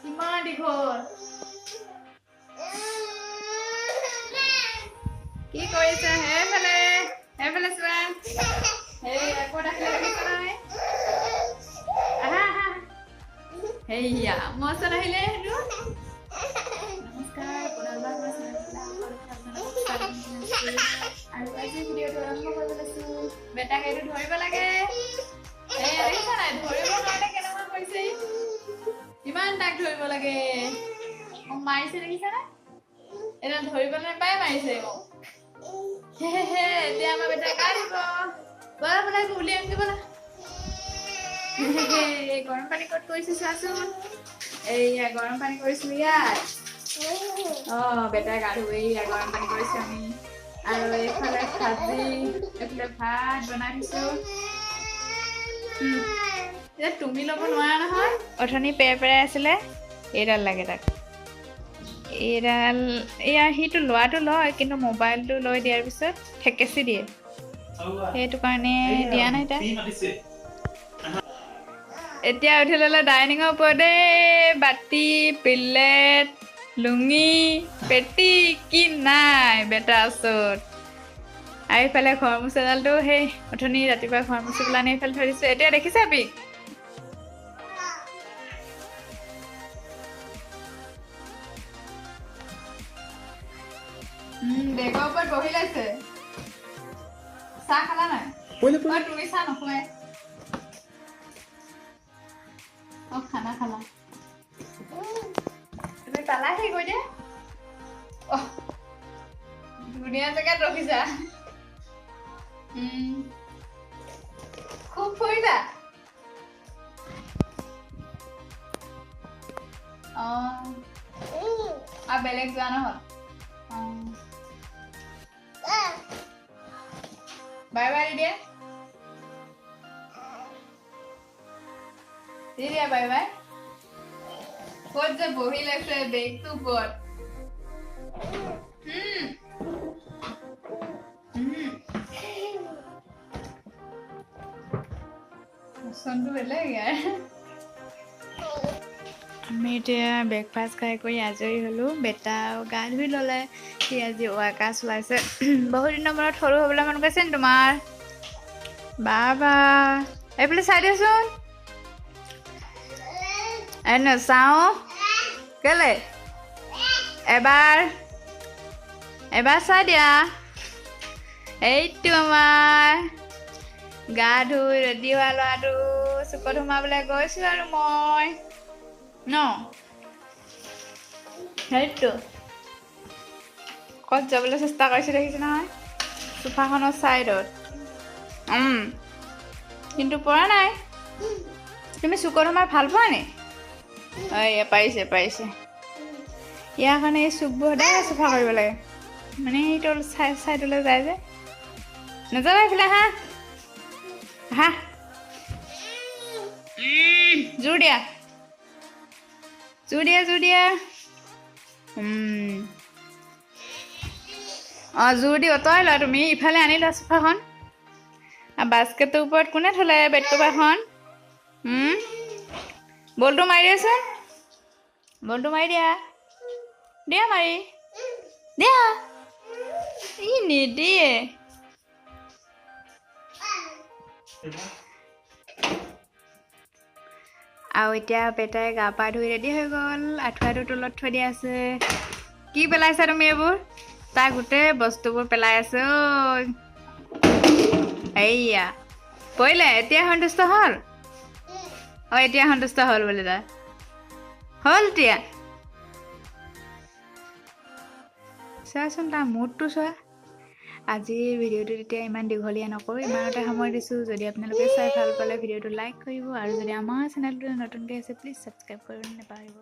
ইমান দীঘল কি কৰিছে সেইফালে সেইফালে চোৱা এই আকৌ আহিলে দেখিছা নাই আহা আহা হেইয়া মোৰ ওচৰত আহিলে সেইটো নমস্কাৰ পুনৰবাৰ মই আৰু আজি ভিডিঅ'টো আৰম্ভ কৰিব লৈছো বেটাক এইটো ধৰিব লাগে এই দেখিছা নাই ধৰিব কাৰণে কেনেকুৱা কৰিছে ইমান তাক ধৰিব লাগে মোক মাৰিছে দেখিছা নাই এটা ধৰিব নাপায় মাৰিছে মোক এতিয়া আমাৰ বেটা গা দিব বলা বলা উলিয়াই আনি বলা গৰম পানী ক'ত কৰিছো চোৱাচোন এইয়া গৰম পানী কৰিছো ইয়াত বেটা গা ধুব এইয়া গৰম পানী কৰিছো আমি আৰু এইফালে ভাজি এইফালে ভাত বনাই দিছো এতিয়া তুমি ল'ব নোৱাৰা নহয় অথনি পেৰাই আছিলে এইডাল লাগে তাক এইডাল এয়া সিটো লোৱাটো লয় কিন্তু মোবাইলটো লৈ দিয়াৰ পিছত ঠেকেচি দিয়ে সেইটো কাৰণে দিয়া নাই তাক এতিয়া উঠি ল'লে ডাইনিঙৰ ওপৰতে বাতি প্লেট লুঙি পেটি কি নাই বেটা ওচৰত আৰু এইফালে ঘৰ মুচাডালটো সেই অথনি ৰাতিপুৱা ঘৰ মুচি পেলাই আনি এইফালে থৈ দিছোঁ এতিয়া দেখিছা পিক বেগৰ ওপৰত বহি লৈছে চাহ খালা নাই তুমি চাহ নোখোৱাই খানা খালা তুমি পালাহি গৈ দে ধুনীয়া জেগাত ৰখিছা খুব ফুৰিলা আৰু বেলেগ যোৱা নহল বাই বাই দিয়া দিয়া বাই বাই ক'ত যে বহি লৈছে বেগটো ওপৰত আমি এতিয়া ব্ৰেকফাষ্ট খাই কৰি আজৰি হ'লোঁ বেটাও গা ধুই ল'লে সি আজি ৱাকা চলাইছে বহুত দিনৰ মূৰত সৰু হ'বলৈ মন গৈছে নি তোমাৰ বাবা এইফালে চাই দিয়াচোন এনে চাওঁ কেলে এবাৰ চাই দিয়া এইটো আমাৰ গা ধুই ৰেডি হোৱা ল'ৰাটো চুকত সোমাবলৈ গৈছোঁ আৰু মই ন সেইটো ক'ত যাবলৈ চেষ্টা কৰিছোঁ দেখিছে নহয় চোফাখনৰ ছাইডত কিন্তু পৰা নাই তুমি চুকত সোমাই ভাল পোৱা নি পাৰিছে ইয়াৰ কাৰণে এই চুকবোৰ সদায় চাফা কৰিব লাগে মানে সেইটো ছাইডলৈ যায় যে নাযাবা এইফালে হা জোৰ দিয়া জোৰ দি অঁতৰাই লোৱা তুমি ইফালে আনি লোৱা চোফাখন বাস্কেটটোৰ ওপৰত কোনে থ'লে বেড কভাৰখন বলটো মাৰি দিয়াচোন বলটো মাৰি দিয়া মাৰি দিয়া ই নিদিয়ে আৰু এতিয়া বেটাই গা পা ধুই ৰেডি হৈ গ'ল আঁঠুৱাটো তলত থৈ দিয়া আছে কি পেলাইছা তুমি এইবোৰ তাৰ গোটেই বস্তুবোৰ পেলাই আছে এইয়া পৰিলে এতিয়া সন্তুষ্ট হ'ল এতিয়া সন্তুষ্ট হ'ল বোলে তাৰ হ'ল এতিয়া চোৱাচোন তাৰ মুডটো চোৱা আজিৰ ভিডিঅ'টো তেতিয়া ইমান দীঘলীয়া নকৰোঁ ইমানতে সময় দিছোঁ যদি আপোনালোকে চাই ভাল পালে ভিডিঅ'টো লাইক কৰিব আৰু যদি আমাৰ চেনেলটো নতুনকৈ আছে প্লিজ ছাবস্ক্ৰাইব কৰিব নাপাহৰিব